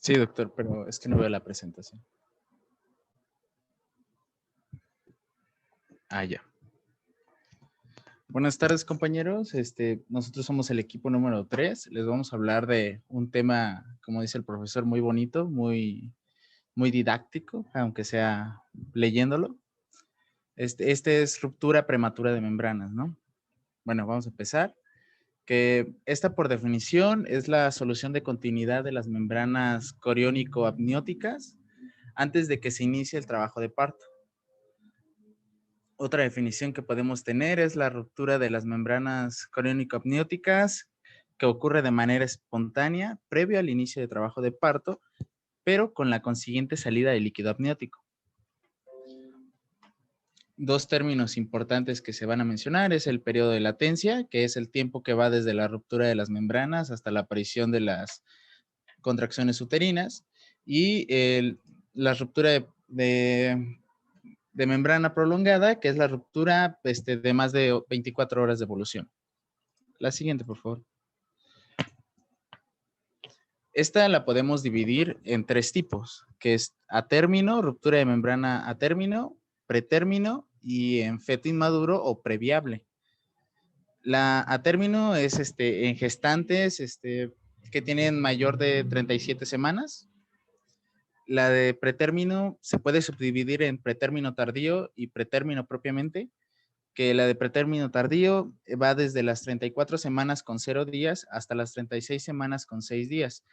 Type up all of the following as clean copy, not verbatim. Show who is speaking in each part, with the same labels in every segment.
Speaker 1: Sí, doctor, pero es que no veo la presentación. Ah, ya. Buenas tardes, compañeros. Nosotros somos el equipo número 3. Les vamos a hablar de un tema, como dice el profesor, muy bonito, muy didáctico, aunque sea leyéndolo. Este es ruptura prematura de membranas, ¿no? Bueno, vamos a empezar. Que esta, por definición, es la solución de continuidad de las membranas coriónico-amnióticas antes de que se inicie el trabajo de parto. Otra definición que podemos tener es la ruptura de las membranas coriónico-amnióticas que ocurre de manera espontánea previo al inicio de trabajo de parto, pero con la consiguiente salida de líquido amniótico. Dos términos importantes que se van a mencionar es el periodo de latencia, que es el tiempo que va desde la ruptura de las membranas hasta la aparición de las contracciones uterinas, y la ruptura de membrana prolongada, que es la ruptura de más de 24 horas de evolución. La siguiente, por favor. Esta la podemos dividir en tres tipos, que es a término, ruptura de membrana a término, pretérmino y en feto inmaduro o previable. La a término es en gestantes que tienen mayor de 37 semanas. La de pretérmino se puede subdividir en pretérmino tardío y pretérmino propiamente, que la de pretérmino tardío va desde las 34 semanas con 0 días hasta las 36 semanas con 6 días.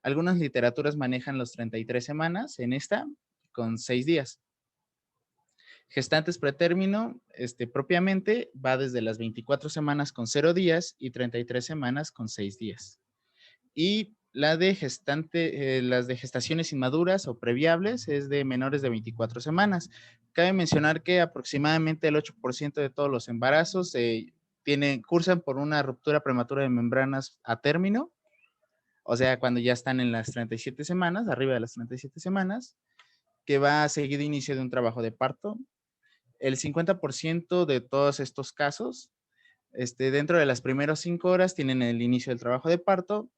Speaker 1: Algunas literaturas manejan los 33 semanas en esta con 6 días. Gestantes pretérmino, propiamente va desde las 24 semanas con 0 días y 33 semanas con 6 días. Y la de las de gestaciones inmaduras o previables es de menores de 24 semanas. Cabe mencionar que aproximadamente el 8% de todos los embarazos cursan por una ruptura prematura de membranas a término, o sea, cuando ya están en las 37 semanas, arriba de las 37 semanas, que va a seguir inicio de un trabajo de parto. El 50% de todos estos casos dentro de las primeras 5 horas tienen el inicio del trabajo de parto,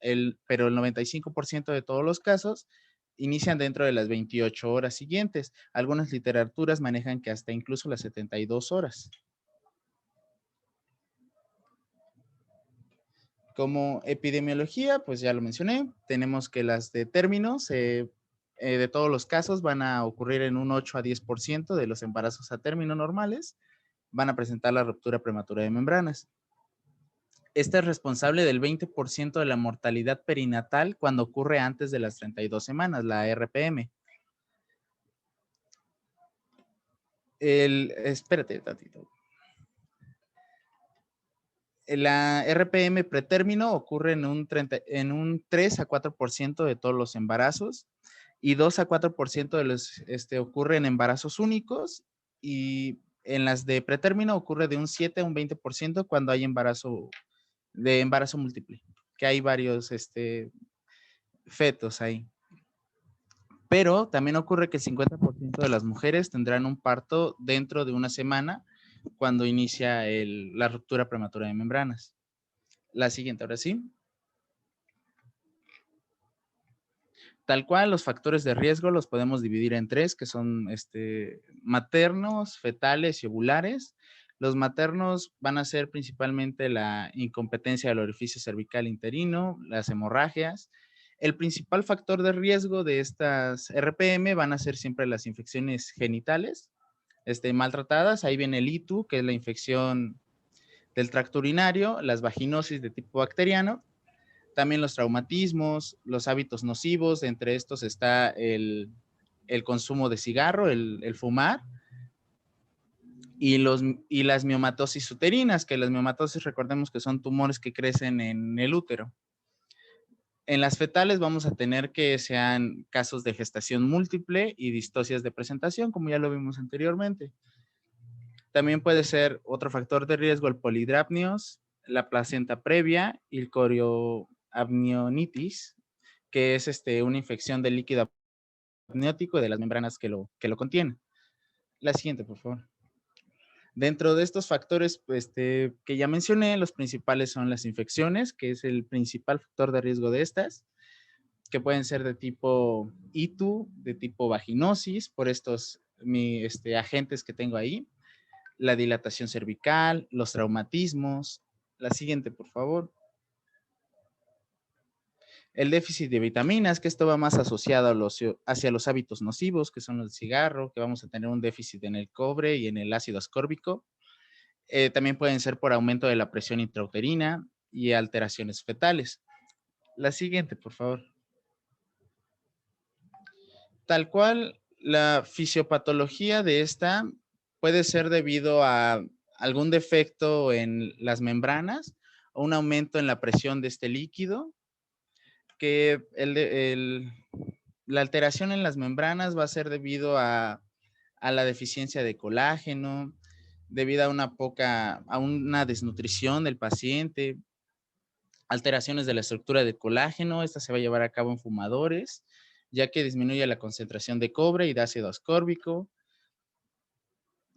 Speaker 1: pero el 95% de todos los casos inician dentro de las 28 horas siguientes. Algunas literaturas manejan que hasta incluso las 72 horas. Como epidemiología, pues ya lo mencioné, tenemos que las de términos de todos los casos van a ocurrir en un 8 a 10% de los embarazos a término normales, van a presentar la ruptura prematura de membranas. Esta es responsable del 20% de la mortalidad perinatal cuando ocurre antes de las 32 semanas, la RPM. Espérate tantito. La RPM pretérmino ocurre en un 3 a 4% de todos los embarazos y 2 a 4% de los ocurre en embarazos únicos, y en las de pretérmino ocurre de un 7 a un 20% cuando hay embarazo múltiple, que hay varios fetos ahí. Pero también ocurre que el 50% de las mujeres tendrán un parto dentro de una semana cuando inicia la ruptura prematura de membranas. La siguiente, ahora sí. Tal cual, los factores de riesgo los podemos dividir en tres, que son maternos, fetales y ovulares. Los maternos van a ser principalmente la incompetencia del orificio cervical interino, las hemorragias. El principal factor de riesgo de estas RPM van a ser siempre las infecciones genitales maltratadas. Ahí viene el ITU, que es la infección del tracto urinario, las vaginosis de tipo bacteriano, también los traumatismos, los hábitos nocivos. Entre estos está el consumo de cigarro, el fumar, y las miomatosis uterinas, que las miomatosis, recordemos que son tumores que crecen en el útero. En las fetales vamos a tener que sean casos de gestación múltiple y distocias de presentación, como ya lo vimos anteriormente. También puede ser otro factor de riesgo el polidrapnios, la placenta previa y el corioamnionitis, que es una infección del líquido amniótico y de las membranas que lo contienen. La siguiente, por favor. Dentro de estos factores que ya mencioné, los principales son las infecciones, que es el principal factor de riesgo de estas. que pueden ser de tipo ITU, de tipo vaginosis, por estos agentes que tengo ahí, la dilatación cervical, los traumatismos. La siguiente, por favor. El déficit de vitaminas, que esto va más asociado hacia los hábitos nocivos, que son el cigarro, que vamos a tener un déficit en el cobre y en el ácido ascórbico. También pueden ser por aumento de la presión intrauterina y alteraciones fetales. La siguiente, por favor. Tal cual, la fisiopatología de esta puede ser debido a algún defecto en las membranas o un aumento en la presión de este líquido, que la alteración en las membranas va a ser debido a la deficiencia de colágeno, debido a una desnutrición del paciente, alteraciones de la estructura del colágeno. Esta se va a llevar a cabo en fumadores, ya que disminuye la concentración de cobre y de ácido ascórbico.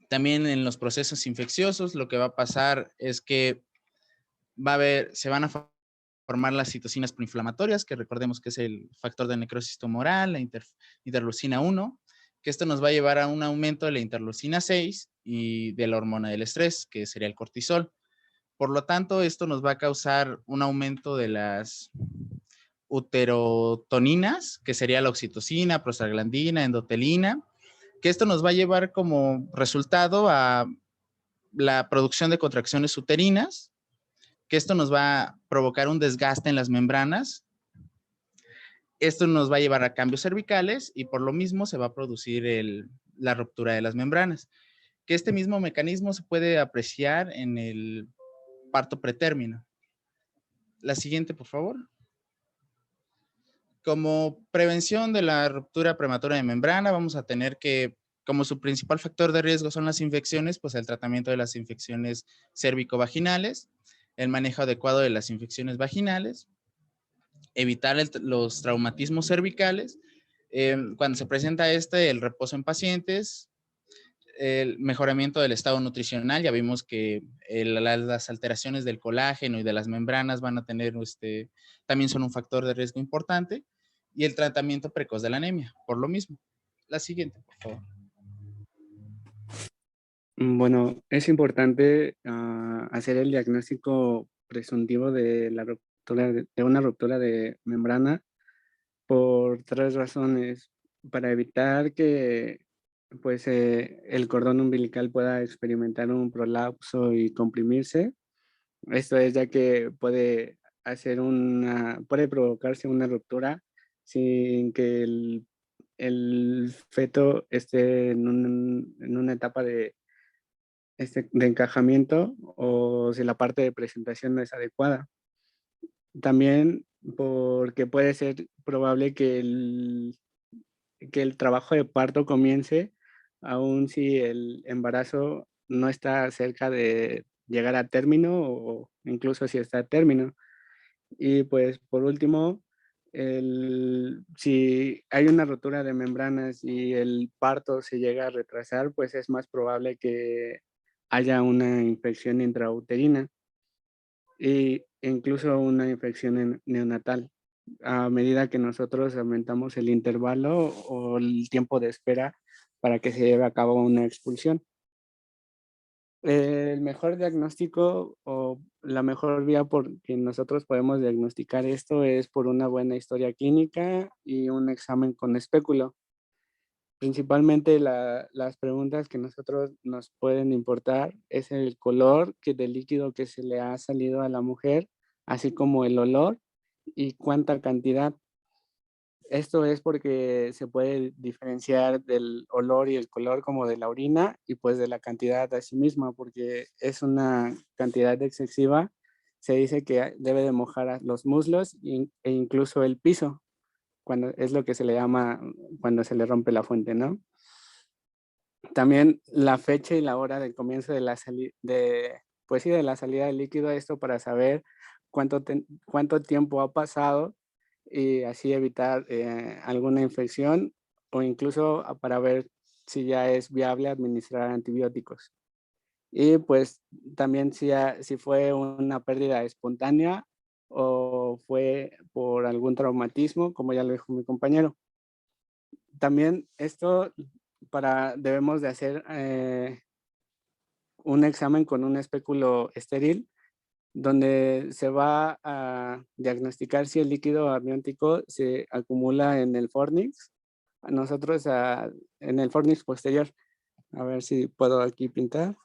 Speaker 1: También en los procesos infecciosos, lo que va a pasar es que se van a formar las citocinas proinflamatorias, que recordemos que es el factor de necrosis tumoral, la interleucina 1, que esto nos va a llevar a un aumento de la interleucina 6 y de la hormona del estrés, que sería el cortisol. Por lo tanto, esto nos va a causar un aumento de las uterotoninas, que sería la oxitocina, prostaglandina, endotelina, que esto nos va a llevar como resultado a la producción de contracciones uterinas, que esto nos va a provocar un desgaste en las membranas. Esto nos va a llevar a cambios cervicales y por lo mismo se va a producir la ruptura de las membranas. Que este mismo mecanismo se puede apreciar en el parto pretérmino. La siguiente, por favor. Como prevención de la ruptura prematura de membrana, vamos a tener que, como su principal factor de riesgo son las infecciones, pues el tratamiento de las infecciones cérvico-vaginales, el manejo adecuado de las infecciones vaginales, evitar los traumatismos cervicales. Cuando se presenta el reposo en pacientes, el mejoramiento del estado nutricional. Ya vimos que las alteraciones del colágeno y de las membranas van a tener, también son un factor de riesgo importante. Y el tratamiento precoz de la anemia, por lo mismo. La siguiente, por favor.
Speaker 2: Bueno, es importante hacer el diagnóstico presuntivo de de una ruptura de membrana por 3 razones. Para evitar que pues, el cordón umbilical pueda experimentar un prolapso y comprimirse. Esto es ya que puede provocarse una ruptura sin que el feto esté en una etapa de encajamiento o si la parte de presentación no es adecuada. También porque puede ser probable que el trabajo de parto comience aun si el embarazo no está cerca de llegar a término o incluso si está a término. Y pues por último, si hay una rotura de membranas y el parto se llega a retrasar, pues es más probable que haya una infección intrauterina e incluso una infección neonatal. A medida que nosotros aumentamos el intervalo o el tiempo de espera para que se lleve a cabo una expulsión. El mejor diagnóstico o la mejor vía por que nosotros podemos diagnosticar esto es por una buena historia clínica y un examen con espéculo. Principalmente las preguntas que nosotros nos pueden importar es el color del líquido que se le ha salido a la mujer, así como el olor y cuánta cantidad. Esto es porque se puede diferenciar del olor y el color como de la orina y pues de la cantidad a sí misma, porque es una cantidad excesiva. Se dice que debe de mojar los muslos e incluso el piso, cuando es lo que se le llama cuando se le rompe la fuente, ¿no? También la fecha y la hora del comienzo de pues sí, de la salida del líquido, esto para saber cuánto tiempo ha pasado y así evitar alguna infección o incluso para ver si ya es viable administrar antibióticos. Y pues también si fue una pérdida espontánea o o fue por algún traumatismo, como ya lo dijo mi compañero. También esto debemos de hacer un examen con un espéculo estéril, donde se va a diagnosticar si el líquido amniótico se acumula en el fornix. Nosotros en el fornix posterior. A ver si puedo aquí pintar.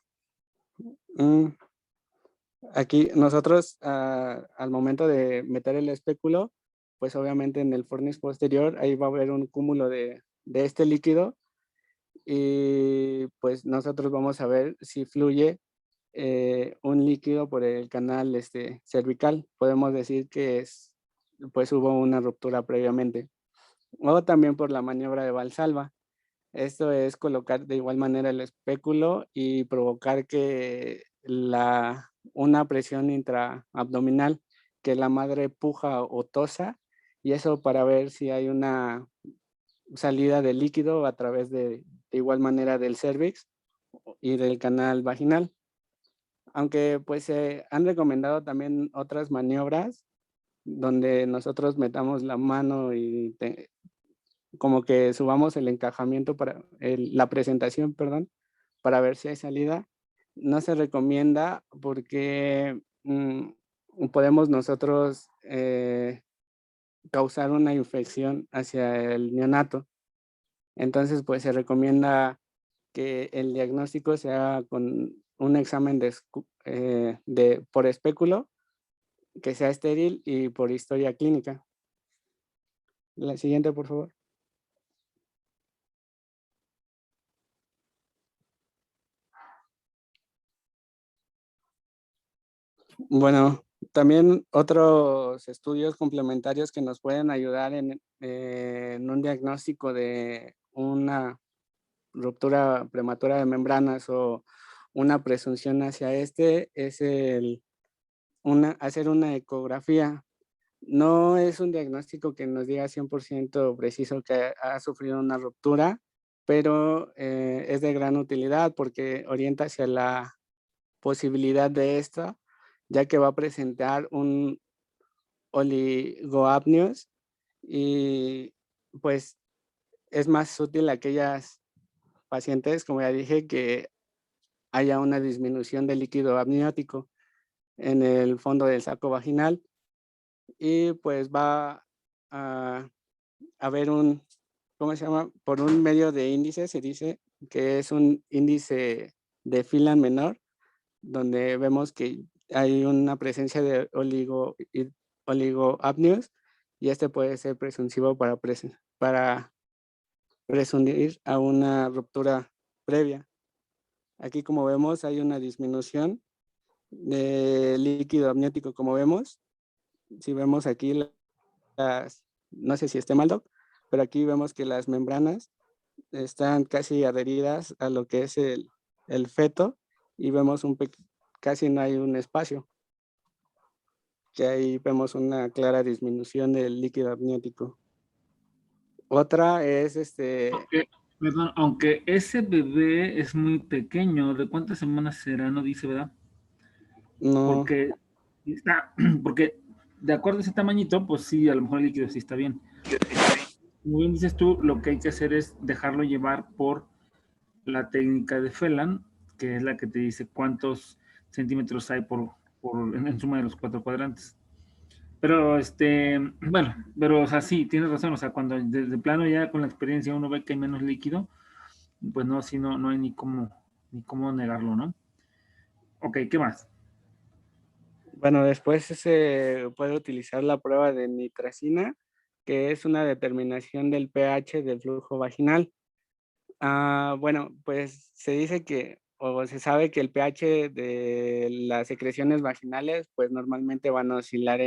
Speaker 2: Aquí nosotros al momento de meter el espéculo, pues obviamente en el fornix posterior ahí va a haber un cúmulo de este líquido y pues nosotros vamos a ver si fluye un líquido por el canal cervical. Podemos decir que pues hubo una ruptura previamente. O también por la maniobra de Valsalva. Esto es colocar de igual manera el espéculo y provocar que una presión intraabdominal, que la madre puja o tosa, y eso para ver si hay una salida de líquido a través de igual manera del cervix y del canal vaginal. Aunque pues se han recomendado también otras maniobras donde nosotros metamos la mano y como que subamos el encajamiento la presentación, perdón, para ver si hay salida. No se recomienda porque podemos nosotros causar una infección hacia el neonato. Entonces, pues se recomienda que el diagnóstico se haga con un examen por espéculo, que sea estéril y por historia clínica. La siguiente, por favor. Bueno, también otros estudios complementarios que nos pueden ayudar en un diagnóstico de una ruptura prematura de membranas o una presunción hacia es hacer una ecografía. No es un diagnóstico que nos diga 100% preciso que ha sufrido una ruptura, pero es de gran utilidad porque orienta hacia la posibilidad de esto, ya que va a presentar un oligoapnios y pues es más útil a aquellas pacientes, como ya dije, que haya una disminución del líquido amniótico en el fondo del saco vaginal y pues va a haber ¿cómo se llama? Por un medio de índice se dice que es un índice de Phelan menor, donde vemos que hay una presencia de oligoapnios y este puede ser presuntivo para presumir a una ruptura previa. Aquí, como vemos, hay una disminución de líquido amniótico, como vemos. Si vemos aquí no sé si esté mal, Doc, pero aquí vemos que las membranas están casi adheridas a lo que es el feto y vemos casi no hay un espacio, que ahí vemos una clara disminución del líquido amniótico. Otra es
Speaker 3: Perdón, aunque ese bebé es muy pequeño, ¿de cuántas semanas será? No dice, ¿verdad?
Speaker 2: No.
Speaker 3: Porque de acuerdo a ese tamañito, pues sí, a lo mejor el líquido sí está bien. Como bien dices tú, lo que hay que hacer es dejarlo llevar por la técnica de Phelan, que es la que te dice cuántos centímetros hay en suma de los 4 cuadrantes. Pero, bueno, pero, o sea, sí, tienes razón, o sea, cuando de plano ya con la experiencia uno ve que hay menos líquido, pues no, sí, no hay ni cómo negarlo, ¿no? Ok, ¿qué más?
Speaker 2: Bueno, después se puede utilizar la prueba de nitracina, que es una determinación del pH del flujo vaginal. Bueno, pues se dice o se sabe que el pH de las secreciones vaginales, pues normalmente van a oscilar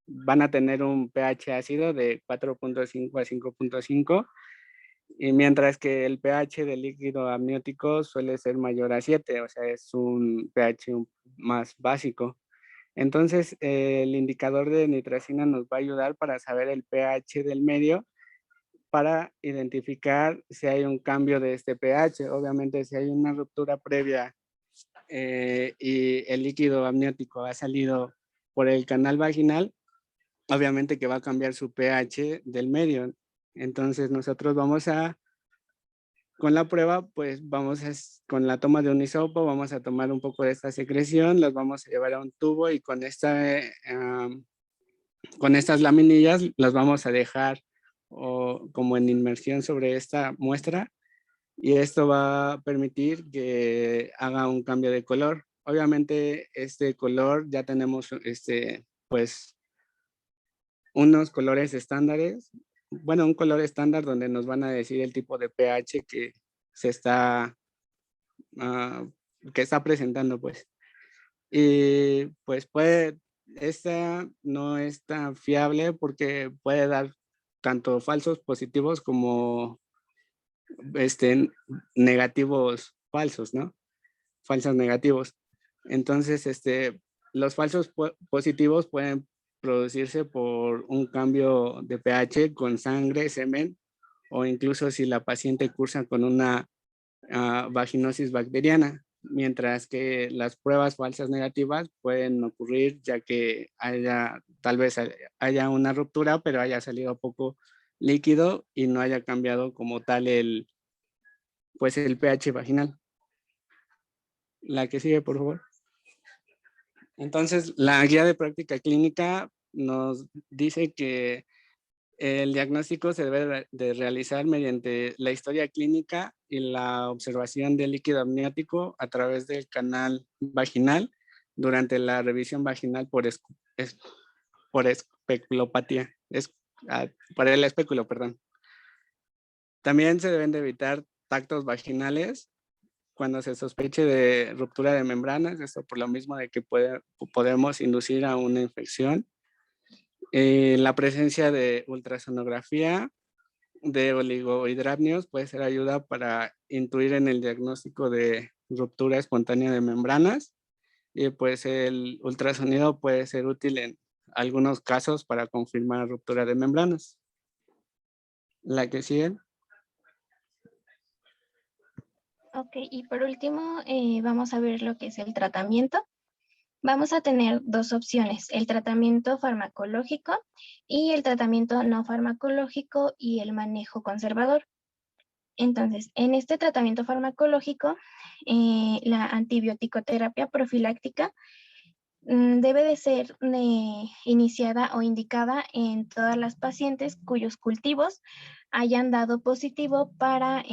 Speaker 2: van a tener un pH ácido de 4.5 a 5.5, y mientras que el pH del líquido amniótico suele ser mayor a 7, o sea, es un pH más básico. Entonces, el indicador de nitracina nos va a ayudar para saber el pH del medio, para identificar si hay un cambio de este pH. Obviamente, si hay una ruptura previa y el líquido amniótico ha salido por el canal vaginal, obviamente que va a cambiar su pH del medio. Entonces nosotros vamos a, con la prueba, pues con la toma de un hisopo, vamos a tomar un poco de esta secreción, las vamos a llevar a un tubo y con estas laminillas las vamos a dejar como en inmersión sobre esta muestra, y esto va a permitir que haga un cambio de color. Obviamente este color ya tenemos pues unos colores estándares, bueno, un color estándar donde nos van a decir el tipo de pH que se está, ah, que está presentando, pues. Y pues esta no es tan fiable porque puede dar tanto falsos positivos como negativos falsos, ¿no? Falsos negativos. Entonces, los falsos positivos pueden producirse por un cambio de pH con sangre, semen, o incluso si la paciente cursa con una vaginosis bacteriana, mientras que las pruebas falsas negativas pueden ocurrir ya que tal vez haya una ruptura, pero haya salido poco líquido y no haya cambiado como tal pues el pH vaginal. La que sigue, por favor. Entonces, la guía de práctica clínica nos dice que el diagnóstico se debe de realizar mediante la historia clínica y la observación del líquido amniótico a través del canal vaginal durante la revisión vaginal por especulopatía, por el espéculo, perdón. También se deben de evitar tactos vaginales cuando se sospeche de ruptura de membranas, esto por lo mismo de que podemos inducir a una infección. La presencia de ultrasonografía de oligohidramnios puede ser ayuda para intuir en el diagnóstico de ruptura espontánea de membranas, y pues el ultrasonido puede ser útil en algunos casos para confirmar ruptura de membranas. La que sigue.
Speaker 4: Ok, y por último vamos a ver lo que es el tratamiento. Vamos a tener dos opciones, el tratamiento farmacológico y el tratamiento no farmacológico y el manejo conservador. Entonces, en este tratamiento farmacológico, la antibiótico-terapia profiláctica debe de ser iniciada o indicada en todas las pacientes cuyos cultivos hayan dado positivo para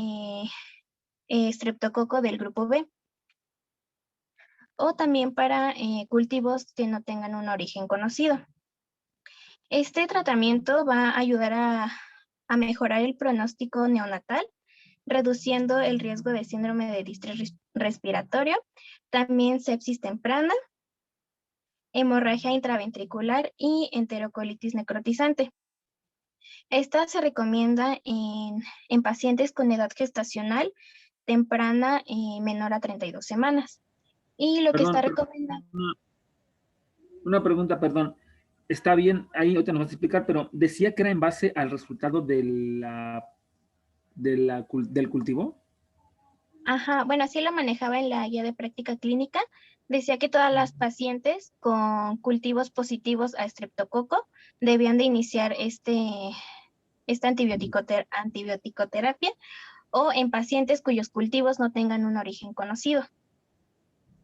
Speaker 4: estreptococo del grupo B, o también para cultivos que no tengan un origen conocido. Este tratamiento va a ayudar a mejorar el pronóstico neonatal, reduciendo el riesgo de síndrome de distrés respiratorio, también sepsis temprana, hemorragia intraventricular y enterocolitis necrotizante. Esta se recomienda en pacientes con edad gestacional temprana menor a 32 semanas. Y lo que está recomendado...
Speaker 3: Una pregunta, perdón. Está bien, ahí ahorita nos vas a explicar, pero decía que era en base al resultado del cultivo.
Speaker 4: Ajá, bueno, así lo manejaba en la guía de práctica clínica. Decía que todas las pacientes con cultivos positivos a estreptococo debían de iniciar esta antibioticoterapia, o en pacientes cuyos cultivos no tengan un origen conocido.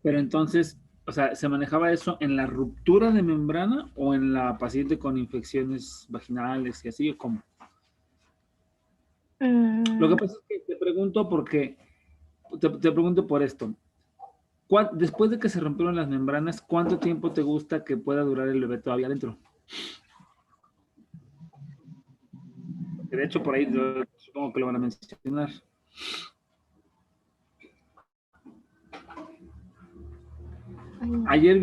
Speaker 3: Pero entonces, o sea, ¿se manejaba eso en la ruptura de membrana o en la paciente con infecciones vaginales y así, o cómo? Lo que pasa es que te pregunto porque, te pregunto por esto. Después de que se rompieron las membranas, ¿cuánto tiempo te gusta que pueda durar el bebé todavía adentro? Porque de hecho por ahí yo supongo que lo van a mencionar. Ayer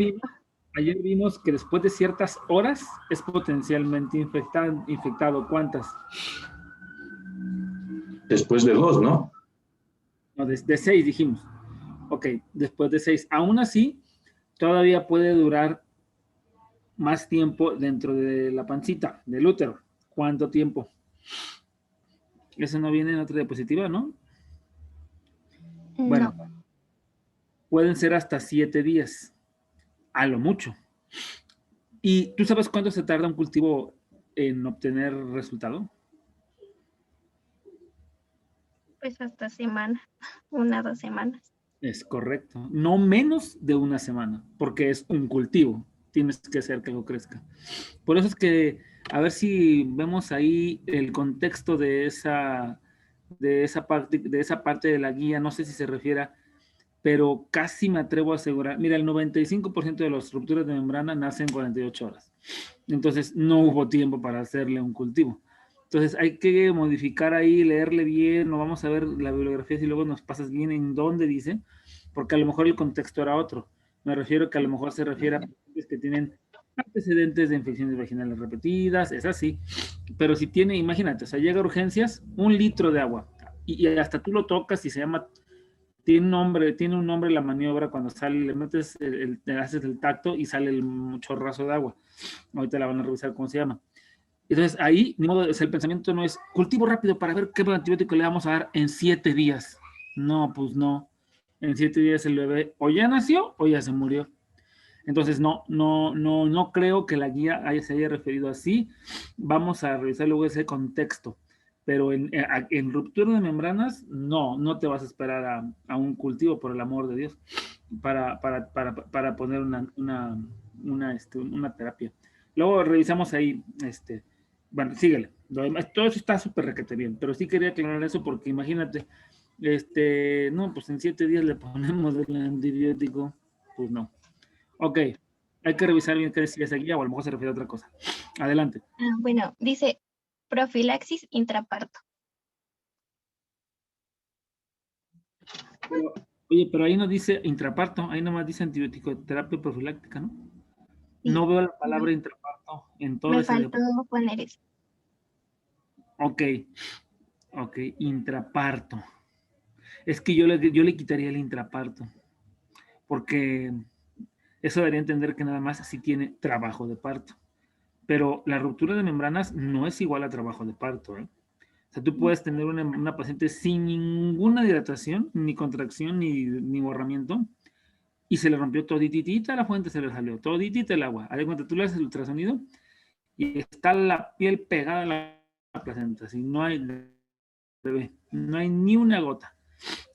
Speaker 3: vimos que después de ciertas horas es potencialmente infectado. ¿Cuántas?
Speaker 5: Después de 2, ¿no?
Speaker 3: No, de 6 dijimos. Ok, después de 6. Aún así, todavía puede durar más tiempo dentro de la pancita, del útero. ¿Cuánto tiempo? Eso no viene en otra diapositiva, ¿no? Bueno, pueden ser hasta 7 días, a lo mucho. ¿Y tú sabes cuánto se tarda un cultivo en obtener resultado?
Speaker 4: Pues hasta semana, 1 o 2 semanas.
Speaker 3: Es correcto. No menos de una semana, porque es un cultivo. Tienes que hacer que algo crezca. Por eso es que, a ver si vemos ahí el contexto de esa parte de la guía, no sé si se refiere, pero casi me atrevo a asegurar. Mira, el 95% de las rupturas de membrana nacen en 48 horas. Entonces, no hubo tiempo para hacerle un cultivo. Entonces, hay que modificar ahí, leerle bien, no vamos a ver la bibliografía si luego nos pasas bien en dónde dice, porque a lo mejor el contexto era otro. Me refiero que a lo mejor se refiere a pacientes que tienen antecedentes de infecciones vaginales repetidas, es así. Pero si tiene, imagínate, o sea, llega a urgencias, 1 litro de agua, y hasta tú lo tocas y se llama, tiene un nombre la maniobra cuando sale, le metes, le haces el tacto y sale el chorrazo de agua. Ahorita la van a revisar cómo se llama. Entonces ahí, ni modo, el pensamiento no es cultivo rápido para ver qué antibiótico le vamos a dar en 7 días. No, pues no. En 7 días el bebé o ya nació o ya se murió. Entonces no creo que la guía se haya referido así. Vamos a revisar luego ese contexto. Pero en ruptura de membranas, no te vas a esperar a un cultivo, por el amor de Dios, para poner una terapia. Luego revisamos ahí, bueno, síguele. Todo eso está súper requete bien, pero sí quería aclarar eso porque imagínate, no, pues en 7 días le ponemos el antibiótico, pues no. Ok, hay que revisar bien qué decía esa guía o a lo mejor se refiere a otra cosa. Adelante.
Speaker 4: Bueno, dice profilaxis intraparto.
Speaker 3: Oye, pero ahí no dice intraparto, ahí nomás dice antibiótico, terapia profiláctica, ¿no?
Speaker 4: Sí,
Speaker 3: No veo la palabra intraparto en todo
Speaker 4: me
Speaker 3: ese.
Speaker 4: faltó poner eso.
Speaker 3: Ok, intraparto. Es que yo le quitaría el intraparto, porque eso daría a entender que nada más así tiene trabajo de parto. Pero la ruptura de membranas no es igual a trabajo de parto, ¿eh? O sea, tú puedes tener una paciente sin ninguna dilatación, ni contracción, ni borramiento, y se le rompió todititita la fuente, se le salió toditita el agua. Haz de cuenta, tú le haces el ultrasonido y está la piel pegada a la placenta, así no hay bebé, no hay ni una gota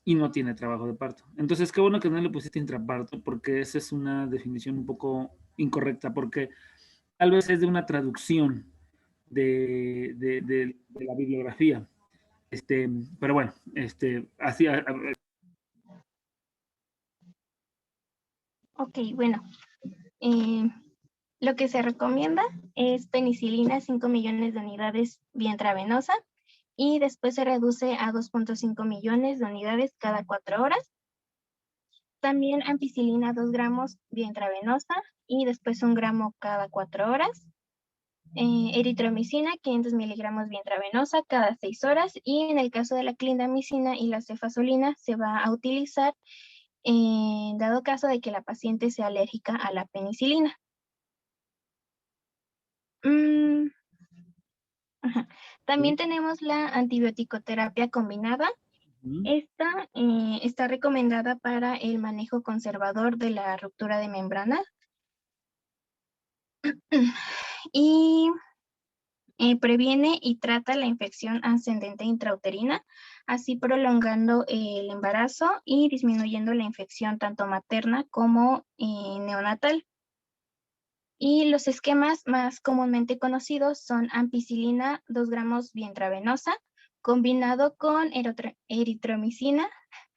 Speaker 3: y no tiene trabajo de parto. Entonces, qué bueno que no le pusiste intraparto, porque esa es una definición un poco incorrecta, porque tal vez es de una traducción de la bibliografía. Pero bueno, así.
Speaker 4: Ok, bueno. Lo que se recomienda es penicilina 5 millones de unidades vía intravenosa y después se reduce a 2.5 millones de unidades cada 4 horas. También ampicilina 2 gramos vía intravenosa y después 1 gramo cada 4 horas. Eritromicina 500 miligramos vía intravenosa cada 6 horas y en el caso de la clindamicina y la cefazolina se va a utilizar en dado caso de que la paciente sea alérgica a la penicilina. También tenemos la antibiótico-terapia combinada. Esta está recomendada para el manejo conservador de la ruptura de membrana y previene y trata la infección ascendente intrauterina, así prolongando el embarazo y disminuyendo la infección tanto materna como neonatal. Y los esquemas más comúnmente conocidos son ampicilina 2 gramos vía intravenosa, combinado con eritromicina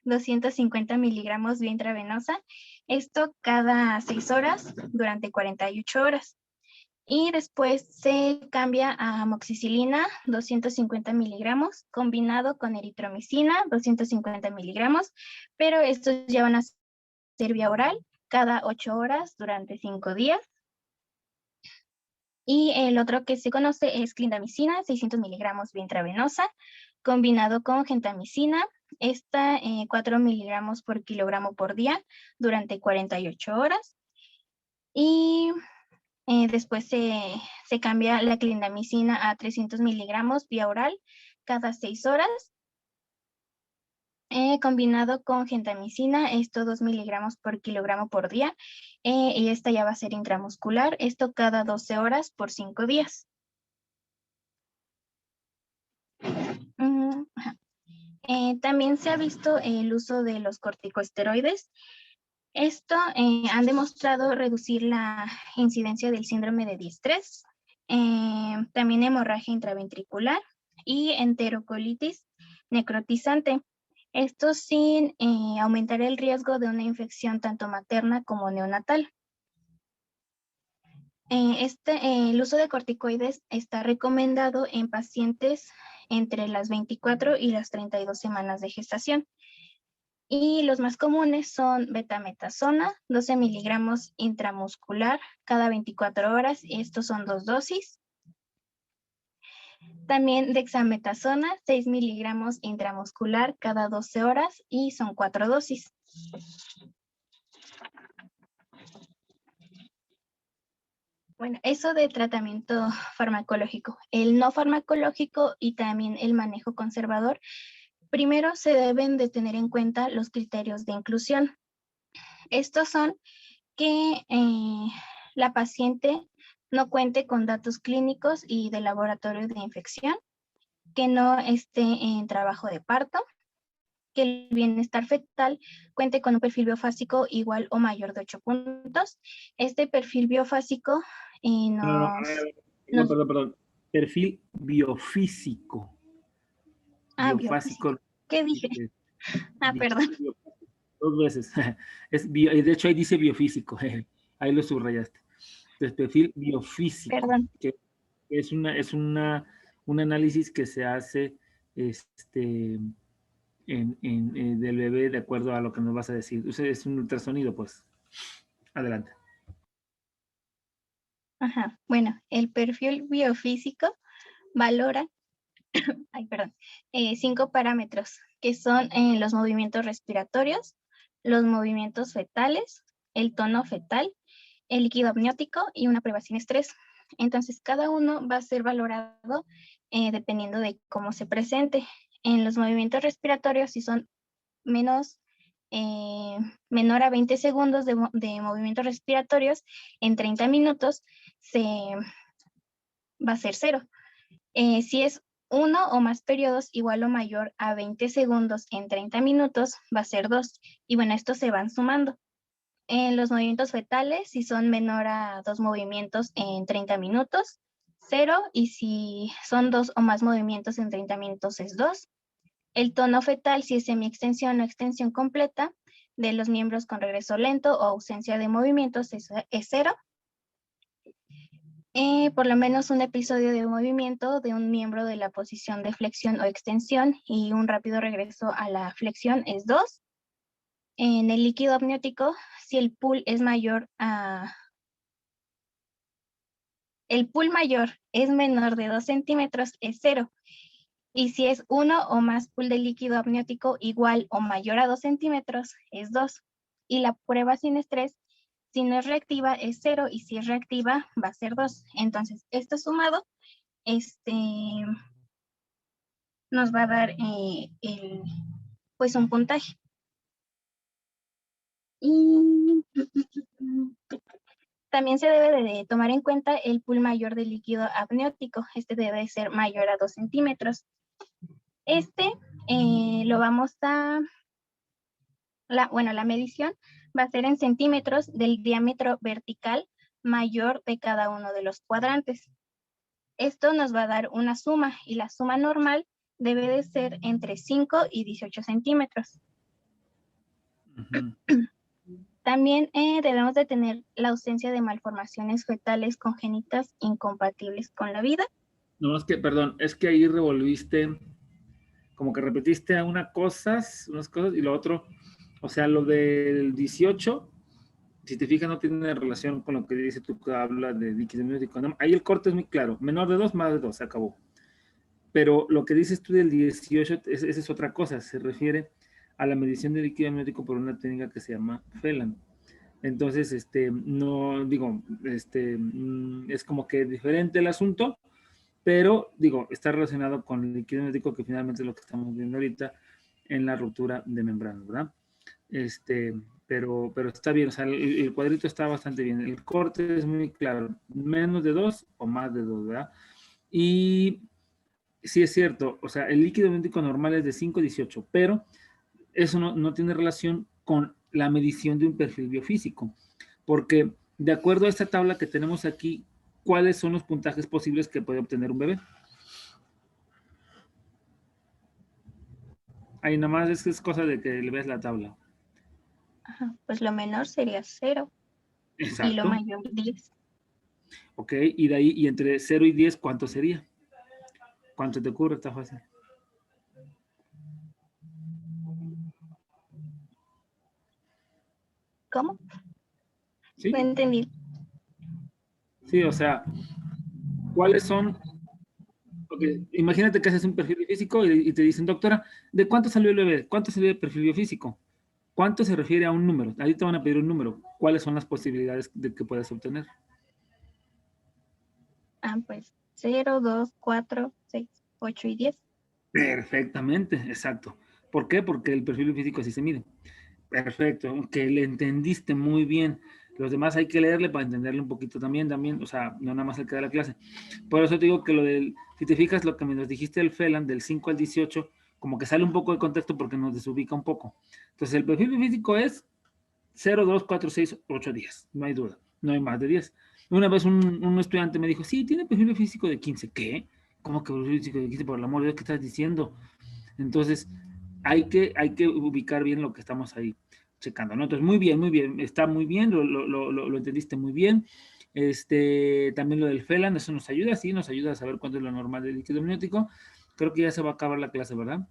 Speaker 4: 250 miligramos vía intravenosa, esto cada 6 horas durante 48 horas. Y después se cambia a amoxicilina 250 miligramos, combinado con eritromicina 250 miligramos, pero estos ya van a ser vía oral cada 8 horas durante 5 días. Y el otro que se conoce es clindamicina, 600 miligramos vía intravenosa, combinado con gentamicina, esta 4 miligramos por kilogramo por día durante 48 horas. Y después se cambia la clindamicina a 300 miligramos vía oral cada 6 horas. combinado con gentamicina, esto 2 miligramos por kilogramo por día, y esta ya va a ser intramuscular, esto cada 12 horas por 5 días. Ajá. También se ha visto el uso de los corticosteroides. Esto han demostrado reducir la incidencia del síndrome de distrés, también hemorragia intraventricular y enterocolitis necrotizante. Esto sin aumentar el riesgo de una infección tanto materna como neonatal. El uso de corticoides está recomendado en pacientes entre las 24 y las 32 semanas de gestación. Y los más comunes son betametasona, 12 miligramos intramuscular cada 24 horas. Estos son 2 dosis. También dexametasona, 6 miligramos intramuscular cada 12 horas y son 4 dosis. Bueno, eso de tratamiento farmacológico. El no farmacológico y también el manejo conservador. Primero se deben de tener en cuenta los criterios de inclusión. Estos son que la paciente no cuente con datos clínicos y de laboratorio de infección, que no esté en trabajo de parto, que el bienestar fetal cuente con un perfil biofásico igual o mayor de 8 puntos. Este perfil biofásico
Speaker 3: Perdón. Perfil biofísico.
Speaker 4: Biofásico. ¿Qué dije? Perdón.
Speaker 3: 2 veces. De hecho, ahí dice biofísico. Ahí lo subrayaste. Entonces, perfil biofísico.
Speaker 4: Perdón.
Speaker 3: Que es un análisis que se hace del bebé de acuerdo a lo que nos vas a decir. Es un ultrasonido, pues. Adelante.
Speaker 4: Ajá. Bueno, el perfil biofísico valora 5 parámetros, que son los movimientos respiratorios, los movimientos fetales, el tono fetal, el líquido amniótico y una prueba sin estrés. Entonces, cada uno va a ser valorado dependiendo de cómo se presente. En los movimientos respiratorios, si son menor a 20 segundos de movimientos respiratorios en 30 minutos, va a ser 0. Si es 1 o más periodos igual o mayor a 20 segundos en 30 minutos, va a ser 2. Y bueno, estos se van sumando. En los movimientos fetales, si son menor a 2 movimientos en 30 minutos, 0. Y si son 2 o más movimientos en 30 minutos, es 2. El tono fetal, si es semiextensión o extensión completa de los miembros con regreso lento o ausencia de movimientos, es 0. Por lo menos un episodio de movimiento de un miembro de la posición de flexión o extensión y un rápido regreso a la flexión es 2. En el líquido amniótico, si el pool es mayor el pool mayor es menor de 2 centímetros, es 0. Y si es 1 o más pool de líquido amniótico igual o mayor a 2 centímetros, es 2. Y la prueba sin estrés, si no es reactiva, es 0. Y si es reactiva, va a ser 2. Entonces, esto sumado, nos va a dar pues un puntaje. Y también se debe de tomar en cuenta el pool mayor del líquido amniótico. Este debe ser mayor a 2 centímetros. Lo vamos a... la medición va a ser en centímetros del diámetro vertical mayor de cada uno de los cuadrantes. Esto nos va a dar una suma y la suma normal debe de ser entre 5 y 18 centímetros. También debemos de tener la ausencia de malformaciones fetales congénitas incompatibles con la vida.
Speaker 3: No, es que ahí revolviste, como que repetiste unas cosas y lo otro, o sea, lo del 18, si te fijas, no tiene relación con lo que dice tú, que habla de líquido amniótico. No, ahí el corte es muy claro, menor de 2, más de 2, se acabó. Pero lo que dices tú del 18, esa es otra cosa, se refiere a la medición de líquido amniótico por una técnica que se llama Phelan. Entonces, no, digo, es como que diferente el asunto, pero, digo, está relacionado con el líquido amniótico, que finalmente es lo que estamos viendo ahorita, en la ruptura de membrana, ¿verdad? Pero está bien, o sea, el cuadrito está bastante bien. El corte es muy claro, menos de 2 o más de 2, ¿verdad? Y sí es cierto, o sea, el líquido amniótico normal es de 5 a 18, pero eso no tiene relación con la medición de un perfil biofísico, porque de acuerdo a esta tabla que tenemos aquí, ¿cuáles son los puntajes posibles que puede obtener un bebé? Ahí nomás es cosa de que le ves la tabla.
Speaker 4: Ajá, pues lo menor sería 0 y lo
Speaker 3: Exacto.
Speaker 4: mayor 10.
Speaker 3: Ok, y de ahí, y entre 0 y 10, ¿cuánto sería? ¿Cuánto te ocurre? Está fácil.
Speaker 4: ¿Cómo?
Speaker 3: ¿Sí?
Speaker 4: No entendí.
Speaker 3: Sí, o sea, ¿cuáles son? Okay, imagínate que haces un perfil físico y te dicen, doctora, ¿de cuánto salió el bebé? ¿Cuánto salió el perfil biofísico? ¿Cuánto se refiere a un número? Ahí te van a pedir un número. ¿Cuáles son las posibilidades de que puedas obtener?
Speaker 4: Ah, pues 0, 2, 4, 6, 8 y 10.
Speaker 3: Perfectamente, exacto. ¿Por qué? Porque el perfil biofísico así se mide. Perfecto, que le entendiste muy bien. Los demás hay que leerle para entenderle un poquito también, o sea, no nada más el que da la clase. Por eso te digo que lo del, si te fijas lo que nos dijiste del FELAN, del 5 al 18, como que sale un poco de contexto porque nos desubica un poco. Entonces, el perfil físico es 0, 2, 4, 6, 8, 10. No hay duda, no hay más de 10. Una vez un estudiante me dijo, sí, tiene perfil físico de 15. ¿Qué? ¿Cómo que perfil físico de 15? Por el amor de Dios, ¿qué estás diciendo? Entonces, hay que ubicar bien lo que estamos ahí checando, ¿no? Entonces, muy bien, está muy bien, lo entendiste muy bien. También lo del FELAN, eso nos ayuda, sí, nos ayuda a saber cuánto es lo normal del líquido amniótico. Creo que ya se va a acabar la clase, ¿verdad?